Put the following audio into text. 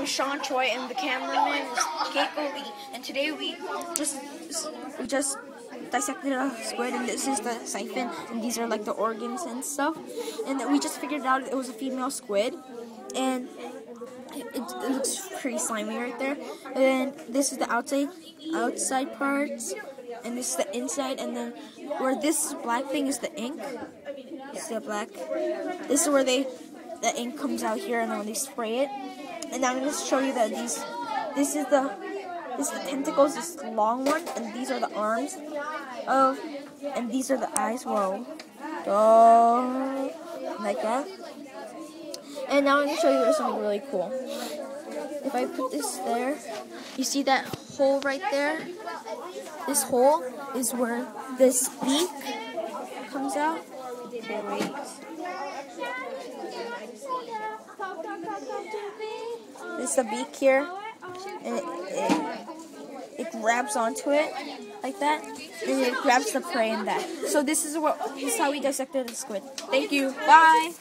I'm Sean Choi, and the cameraman is Keiko Lee. And today we just dissected a squid, and this is the siphon, and these are like the organs and stuff. And we just figured out it was a female squid, and it looks pretty slimy right there. And then this is the outside parts, and this is the inside, and then where this black thing is the ink. It's the black. This is where the ink comes out here, and then when they spray it. And now I'm going to show you that this is the tentacles, this long one, and these are the arms and these are the eyes. Whoa, like that. And now I'm going to show you something really cool. If I put this there, you see that hole right there? This hole is where this beak comes out. Okay, wait. This is the beak here, and it grabs onto it like that, and it grabs the prey in that. So this is how we dissected the squid. Thank you. Bye.